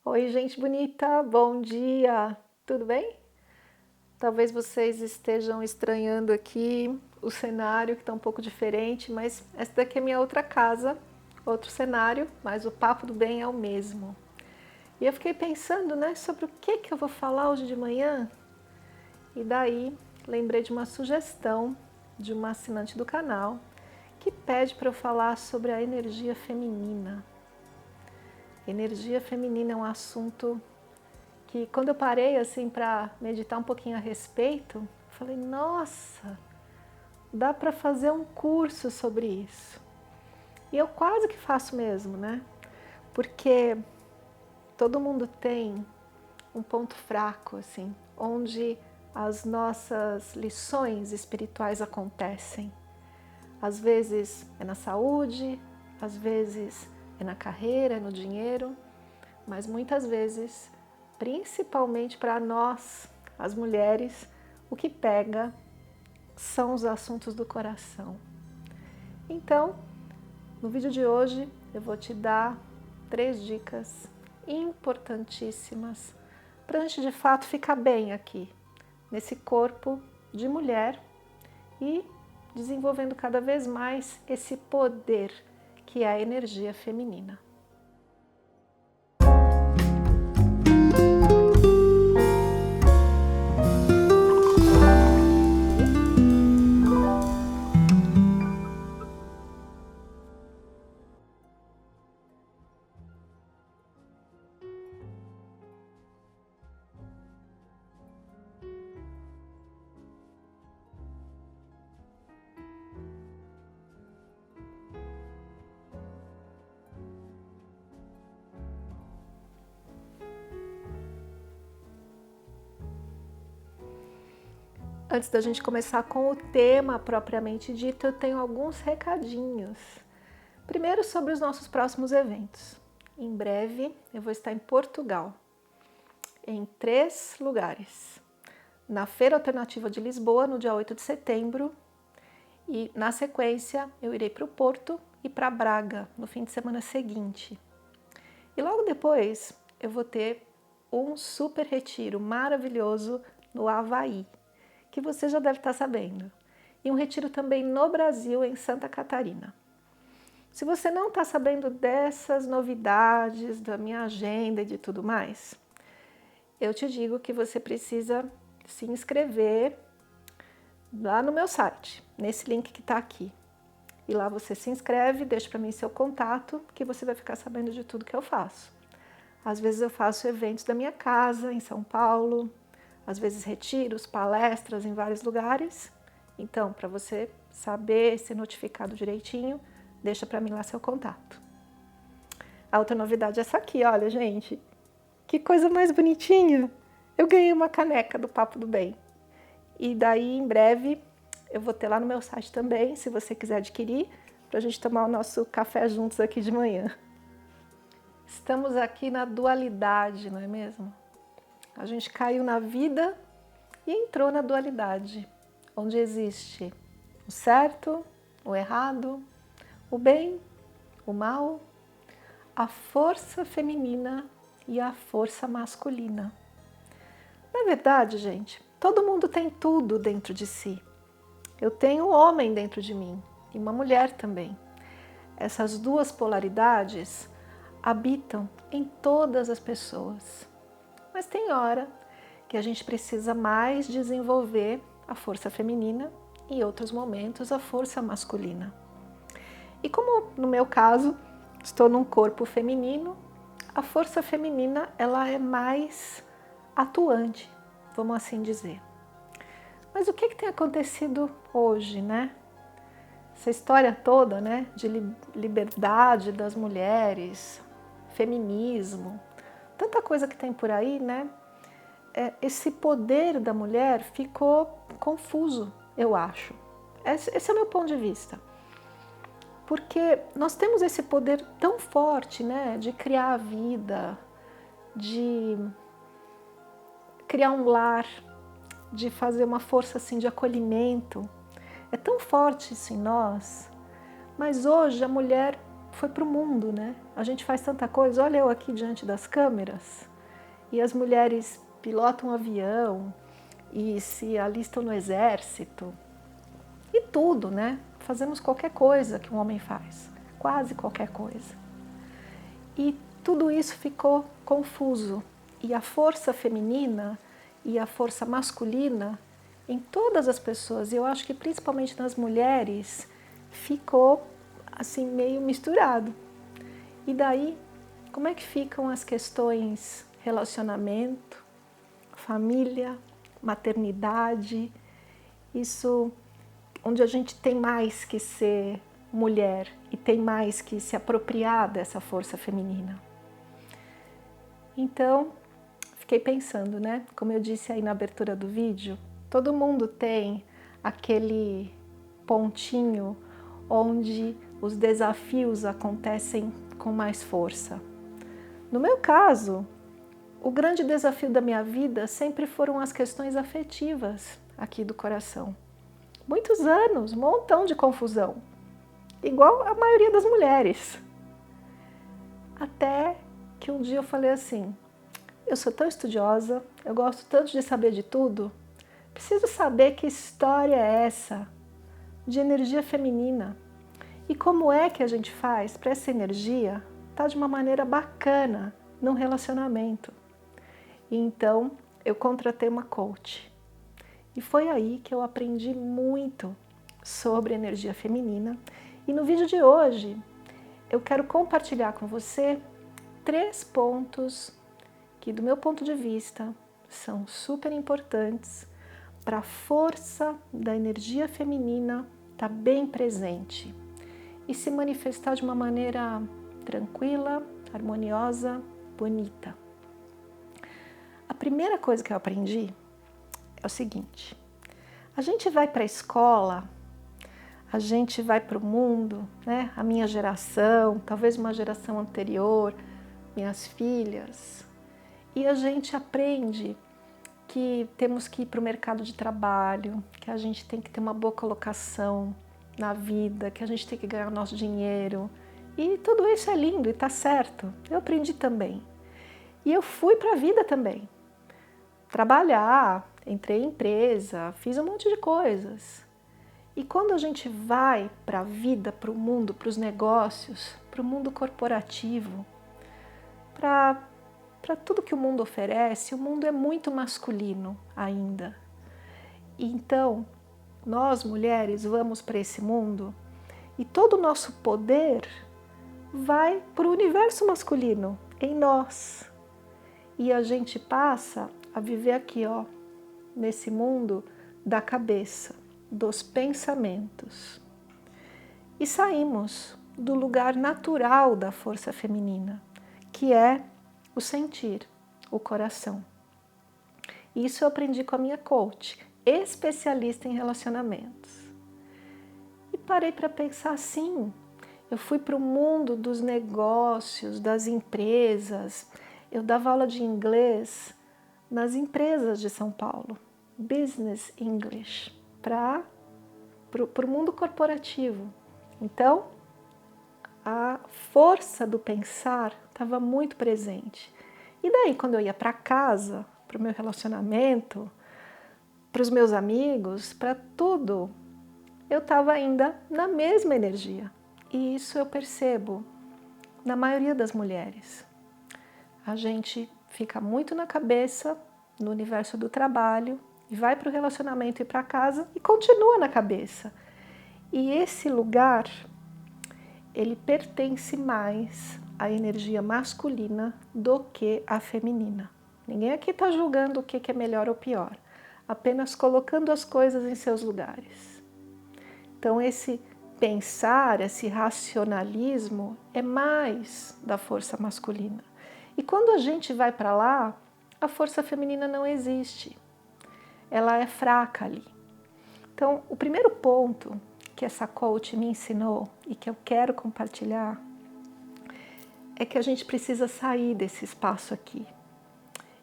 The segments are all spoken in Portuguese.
Oi, gente bonita, bom dia! Tudo bem? Talvez vocês estejam estranhando aqui o cenário que está um pouco diferente, mas essa daqui é minha outra casa, outro cenário, mas o papo do bem é o mesmo. E eu fiquei pensando, né, sobre o que eu vou falar hoje de manhã, e daí lembrei de uma sugestão de uma assinante do canal que pede para eu falar sobre a energia feminina. Energia feminina é um assunto que quando eu parei assim para meditar um pouquinho a respeito, falei, nossa, dá para fazer um curso sobre isso. E eu quase que faço mesmo, né? Porque todo mundo tem um ponto fraco, assim, onde as nossas lições espirituais acontecem. Às vezes é na saúde, às vezes é na carreira, é no dinheiro, mas muitas vezes, principalmente para nós, as mulheres, o que pega são os assuntos do coração. Então, no vídeo de hoje, eu vou te dar 3 dicas importantíssimas para a gente de fato ficar bem aqui, nesse corpo de mulher e desenvolvendo cada vez mais esse poder que é a energia feminina. Antes da gente começar com o tema propriamente dito, eu tenho alguns recadinhos. Primeiro, sobre os nossos próximos eventos. Em breve, eu vou estar em Portugal, em 3 lugares. Na Feira Alternativa de Lisboa, no dia 8 de setembro, e na sequência, eu irei para o Porto e para Braga, no fim de semana seguinte. E logo depois, eu vou ter um super retiro maravilhoso no Havaí, que você já deve estar sabendo, e um retiro também no Brasil, em Santa Catarina. Se você não está sabendo dessas novidades, da minha agenda e de tudo mais, eu te digo que você precisa se inscrever lá no meu site, nesse link que está aqui. E lá você se inscreve, deixa para mim seu contato, que você vai ficar sabendo de tudo que eu faço. Às vezes eu faço eventos da minha casa, em São Paulo, às vezes retiros, palestras em vários lugares. Então, para você saber, ser notificado direitinho, deixa para mim lá seu contato. A outra novidade é essa aqui, olha, gente. Que coisa mais bonitinha! Eu ganhei uma caneca do Papo do Bem. E daí, em breve, eu vou ter lá no meu site também, se você quiser adquirir, para a gente tomar o nosso café juntos aqui de manhã. Estamos aqui na dualidade, não é mesmo? A gente caiu na vida e entrou na dualidade, onde existe o certo, o errado, o bem, o mal, a força feminina e a força masculina. Na verdade, gente, todo mundo tem tudo dentro de si. Eu tenho um homem dentro de mim e uma mulher também. Essas duas polaridades habitam em todas as pessoas. Mas tem hora que a gente precisa mais desenvolver a força feminina e em outros momentos a força masculina. E como no meu caso, estou num corpo feminino, a força feminina ela é mais atuante, vamos assim dizer. Mas o que tem acontecido hoje, né? Essa história toda, né, de liberdade das mulheres, feminismo, tanta coisa que tem por aí, né? Esse poder da mulher ficou confuso, eu acho. Esse é o meu ponto de vista. Porque nós temos esse poder tão forte, né, de criar a vida, de criar um lar, de fazer uma força assim de acolhimento. É tão forte isso em nós, mas hoje a mulher foi para o mundo, né? A gente faz tanta coisa, olha eu aqui diante das câmeras, e as mulheres pilotam um avião e se alistam no exército, e tudo, né? Fazemos qualquer coisa que um homem faz, quase qualquer coisa. E tudo isso ficou confuso, e a força feminina e a força masculina em todas as pessoas, e eu acho que principalmente nas mulheres, ficou assim meio misturado. E daí, como é que ficam as questões relacionamento, família, maternidade, isso onde a gente tem mais que ser mulher e tem mais que se apropriar dessa força feminina. Então, fiquei pensando, né? Como eu disse aí na abertura do vídeo, todo mundo tem aquele pontinho onde os desafios acontecem com mais força. No meu caso, o grande desafio da minha vida sempre foram as questões afetivas aqui do coração. Muitos anos, um montão de confusão, igual a maioria das mulheres. Até que um dia eu falei assim, eu sou tão estudiosa, eu gosto tanto de saber de tudo, preciso saber que história é essa de energia feminina e como é que a gente faz para essa energia estar de uma maneira bacana num relacionamento. E então eu contratei uma coach. E foi aí que eu aprendi muito sobre energia feminina. E no vídeo de hoje eu quero compartilhar com você 3 pontos que, do meu ponto de vista, são super importantes para a força da energia feminina estar bem presente e se manifestar de uma maneira tranquila, harmoniosa, bonita. A primeira coisa que eu aprendi é o seguinte, a gente vai para a escola, a gente vai para o mundo, né? A minha geração, talvez uma geração anterior, minhas filhas, e a gente aprende que temos que ir para o mercado de trabalho, que a gente tem que ter uma boa colocação na vida, que a gente tem que ganhar o nosso dinheiro, e tudo isso é lindo e está certo, eu aprendi também. E eu fui para a vida também, trabalhar, entrei em empresa, fiz um monte de coisas. E quando a gente vai para a vida, para o mundo, para os negócios, para o mundo corporativo, para tudo que o mundo oferece, o mundo é muito masculino ainda. E então, nós mulheres vamos para esse mundo e todo o nosso poder vai para o universo masculino, em nós. E a gente passa a viver aqui, ó, nesse mundo da cabeça, dos pensamentos. E saímos do lugar natural da força feminina, que é o sentir, o coração. Isso eu aprendi com a minha coach, especialista em relacionamentos. E parei para pensar assim, eu fui para o mundo dos negócios, das empresas, eu dava aula de inglês nas empresas de São Paulo, Business English, para o mundo corporativo. Então, a força do pensar estava muito presente. E daí, quando eu ia para casa, para o meu relacionamento, para os meus amigos, para tudo, eu estava ainda na mesma energia. E isso eu percebo na maioria das mulheres. A gente fica muito na cabeça, no universo do trabalho, e vai para o relacionamento e para casa e continua na cabeça. E esse lugar, ele pertence mais à energia masculina do que à feminina. Ninguém aqui está julgando o que é melhor ou pior, apenas colocando as coisas em seus lugares. Então esse pensar, esse racionalismo é mais da força masculina. E quando a gente vai para lá, a força feminina não existe. Ela é fraca ali. Então, o primeiro ponto que essa coach me ensinou e que eu quero compartilhar é que a gente precisa sair desse espaço aqui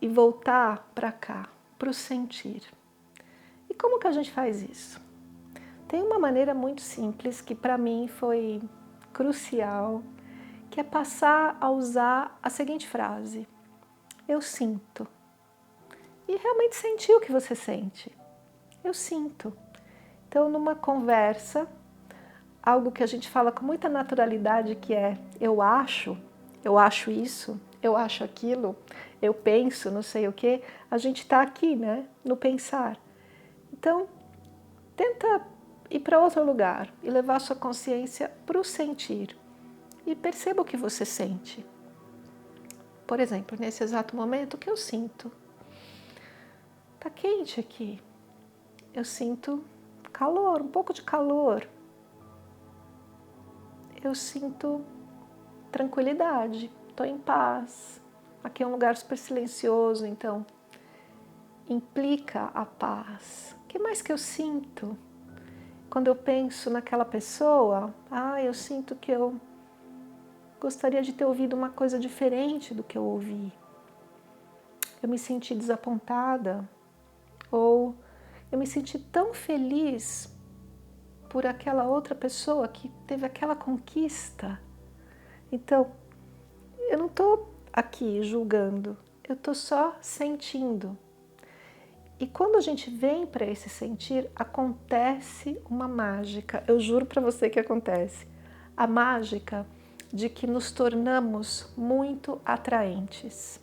e voltar para cá, para o sentir. E como que a gente faz isso? Tem uma maneira muito simples que para mim foi crucial que é passar a usar a seguinte frase: eu sinto. E realmente sentir o que você sente. Eu sinto. Então, numa conversa, algo que a gente fala com muita naturalidade, que é eu acho isso, eu acho aquilo, eu penso, não sei o quê, a gente está aqui, né, no pensar. Então, tenta ir para outro lugar e levar sua consciência para o sentir. E perceba o que você sente. Por exemplo, nesse exato momento, o que eu sinto? Tá quente aqui. Eu sinto calor, um pouco de calor. Eu sinto tranquilidade, estou em paz. Aqui é um lugar super silencioso, então implica a paz. O que mais que eu sinto? Quando eu penso naquela pessoa, eu sinto que eu gostaria de ter ouvido uma coisa diferente do que eu ouvi. Eu me senti desapontada, ou eu me senti tão feliz por aquela outra pessoa que teve aquela conquista. Então, eu não estou aqui julgando, eu estou só sentindo. E quando a gente vem para esse sentir, acontece uma mágica. Eu juro para você que acontece. A mágica de que nos tornamos muito atraentes.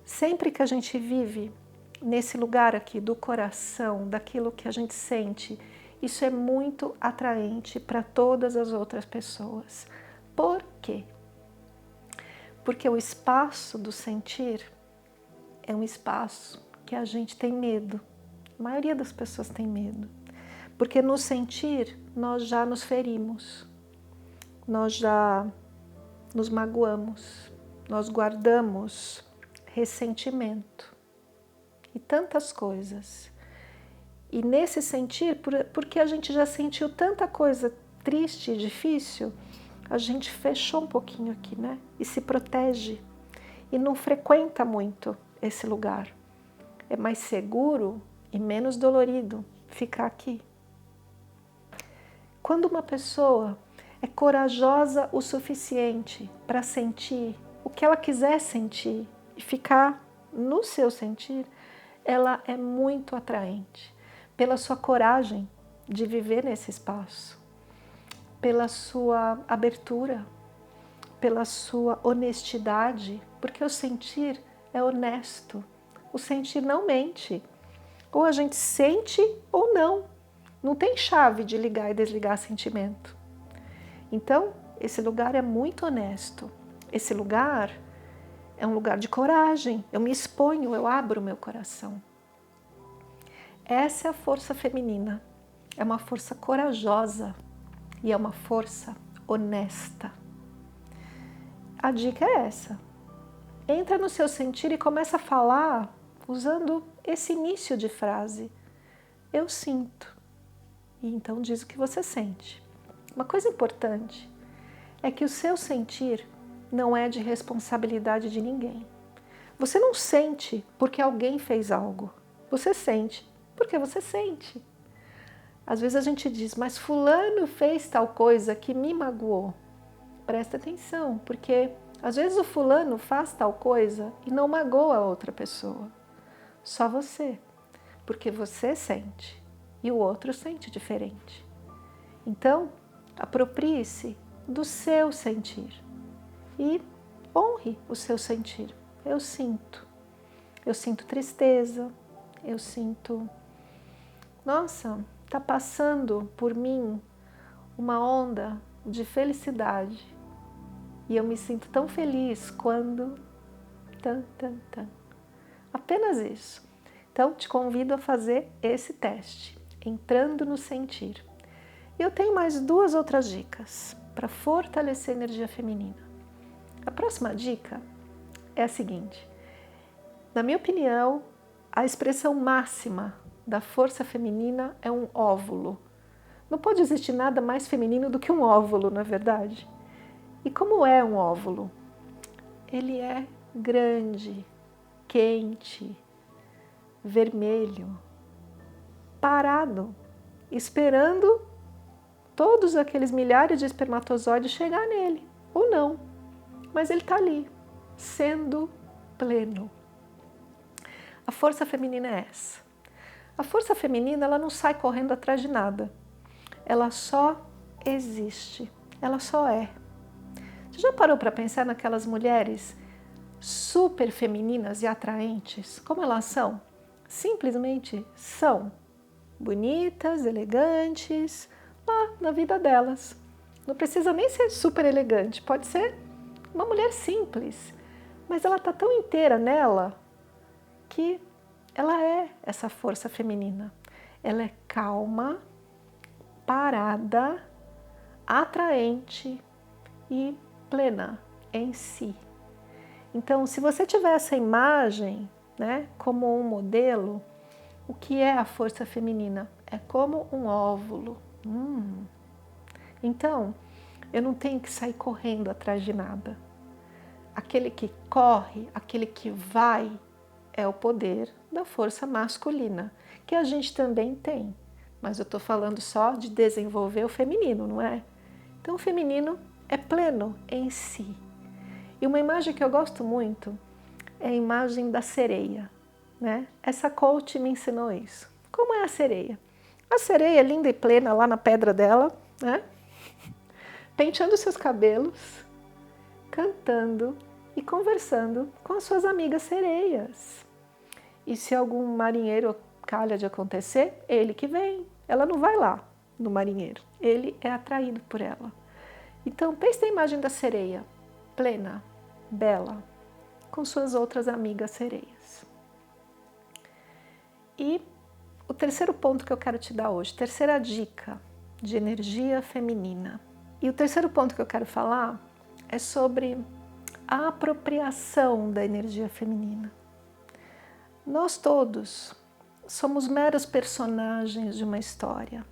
Sempre que a gente vive nesse lugar aqui do coração, daquilo que a gente sente, isso é muito atraente para todas as outras pessoas. Por quê? Porque o espaço do sentir é um espaço que a gente tem medo. A maioria das pessoas tem medo. Porque no sentir nós já nos ferimos, nós já nos magoamos, nós guardamos ressentimento e tantas coisas. E nesse sentir, porque a gente já sentiu tanta coisa triste e difícil, a gente fechou um pouquinho aqui, né? E se protege e não frequenta muito esse lugar. É mais seguro e menos dolorido ficar aqui. Quando uma pessoa é corajosa o suficiente para sentir o que ela quiser sentir e ficar no seu sentir, ela é muito atraente pela sua coragem de viver nesse espaço, pela sua abertura, pela sua honestidade, porque o sentir é honesto, o sentir não mente. Ou a gente sente ou não. Não tem chave de ligar e desligar sentimento. Então, esse lugar é muito honesto. Esse lugar é um lugar de coragem. Eu me exponho, eu abro o meu coração. Essa é a força feminina. É uma força corajosa e é uma força honesta. A dica é essa. Entra no seu sentir e começa a falar usando esse início de frase. Eu sinto. E então diz o que você sente. Uma coisa importante é que o seu sentir não é de responsabilidade de ninguém. Você não sente porque alguém fez algo. Você sente porque você sente. Às vezes a gente diz, mas fulano fez tal coisa que me magoou. Presta atenção, porque às vezes o fulano faz tal coisa e não magoa a outra pessoa. Só você, porque você sente e o outro sente diferente. Então, aproprie-se do seu sentir e honre o seu sentir. Eu sinto tristeza, eu sinto, nossa, está passando por mim uma onda de felicidade e eu me sinto tão feliz quando... Apenas isso. Então, te convido a fazer esse teste, entrando no sentir. Eu tenho mais 2 outras dicas para fortalecer a energia feminina. A próxima dica é a seguinte. Na minha opinião, a expressão máxima da força feminina é um óvulo. Não pode existir nada mais feminino do que um óvulo, não é verdade? E como é um óvulo? Ele é grande, quente, vermelho, parado, esperando todos aqueles milhares de espermatozoides chegar nele, ou não. mas ele está ali, sendo pleno. A força feminina é essa. A força feminina, ela não sai correndo atrás de nada. Ela só existe. Ela só é. Você já parou para pensar naquelas mulheres super femininas e atraentes? Como elas são? Simplesmente são bonitas, elegantes, lá na vida delas. Não precisa nem ser super elegante, pode ser uma mulher simples, mas ela está tão inteira nela que ela é essa força feminina. Ela é calma, parada, atraente e plena em si. Então, se você tiver essa imagem, né, como um modelo, o que é a força feminina? É como um óvulo. Então, eu não tenho que sair correndo atrás de nada. Aquele que corre, aquele que vai, é o poder da força masculina, que a gente também tem. Mas eu estou falando só de desenvolver o feminino, não é? Então, o feminino é pleno em si. E uma imagem que eu gosto muito é a imagem da sereia, né? Essa coach me ensinou isso. Como é a sereia? A sereia é linda e plena lá na pedra dela, né? Penteando seus cabelos, cantando e conversando com as suas amigas sereias. E se algum marinheiro calha de acontecer, ele que vem. Ela não vai lá no marinheiro, ele é atraído por ela. Então pense na imagem da sereia, plena, bela, com suas outras amigas sereias. E o terceiro ponto que eu quero te dar hoje, terceira dica de energia feminina. E o terceiro ponto que eu quero falar é sobre a apropriação da energia feminina. Nós todos somos meros personagens de uma história.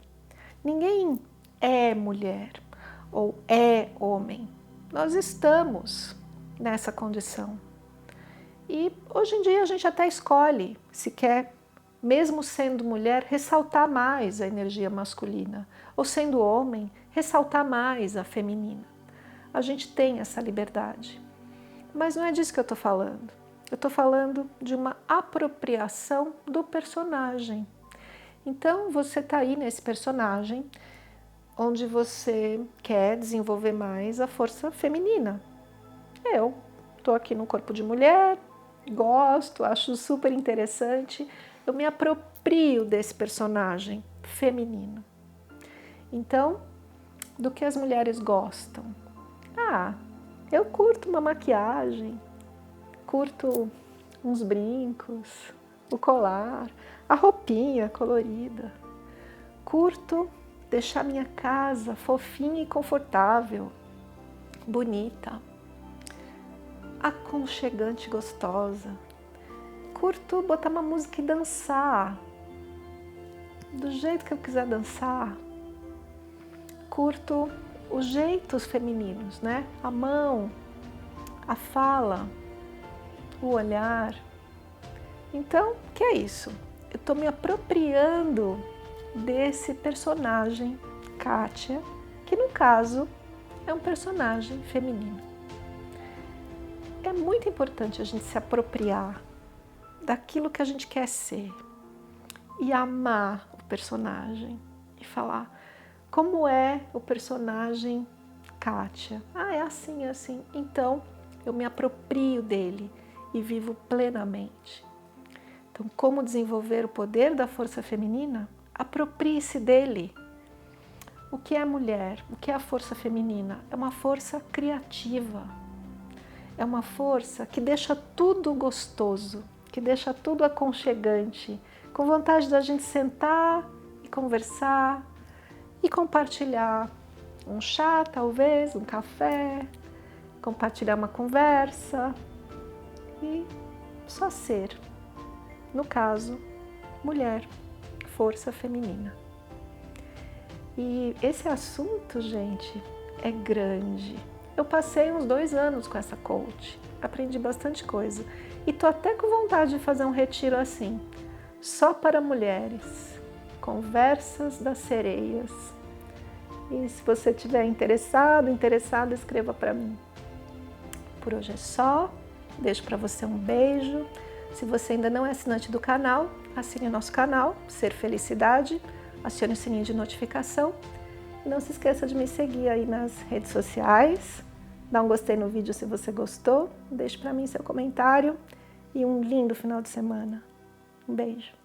Ninguém é mulher ou é homem. Nós estamos nessa condição. E hoje em dia a gente até escolhe se quer, mesmo sendo mulher, ressaltar mais a energia masculina, ou sendo homem, ressaltar mais a feminina. A gente tem essa liberdade. Mas não é disso que eu estou falando. Eu estou falando de uma apropriação do personagem. Então você está aí nesse personagem onde você quer desenvolver mais a força feminina. Eu estou aqui no corpo de mulher, gosto, acho super interessante. Eu me aproprio desse personagem feminino. Então, do que as mulheres gostam? Eu curto uma maquiagem, curto uns brincos, o colar, a roupinha colorida. Curto deixar minha casa fofinha e confortável, bonita, aconchegante e gostosa. Curto botar uma música e dançar, do jeito que eu quiser dançar. Curto os jeitos femininos, né? A mão, a fala, o olhar. Então, o que é isso? Eu estou me apropriando desse personagem, Kátia, que no caso é um personagem feminino. É muito importante a gente se apropriar daquilo que a gente quer ser e amar o personagem e falar como é o personagem Kátia. É assim, é assim. Então, eu me aproprio dele e vivo plenamente. Então, como desenvolver o poder da força feminina? Aproprie-se dele. O que é mulher? O que é a força feminina? É uma força criativa. É uma força que deixa tudo gostoso, que deixa tudo aconchegante, com vontade da gente sentar e conversar e compartilhar um chá, talvez, um café, compartilhar uma conversa e só ser. No caso, mulher, força feminina. E esse assunto, gente, é grande. Eu passei uns 2 anos com essa coach, aprendi bastante coisa e tô até com vontade de fazer um retiro assim, só para mulheres, conversas das sereias. E se você estiver interessado, escreva para mim. Por hoje é só. Deixo para você um beijo. Se você ainda não é assinante do canal, assine o nosso canal, Ser Felicidade, acione o sininho de notificação e não se esqueça de me seguir aí nas redes sociais. Dá um gostei no vídeo se você gostou, deixe para mim seu comentário e um lindo final de semana. Um beijo.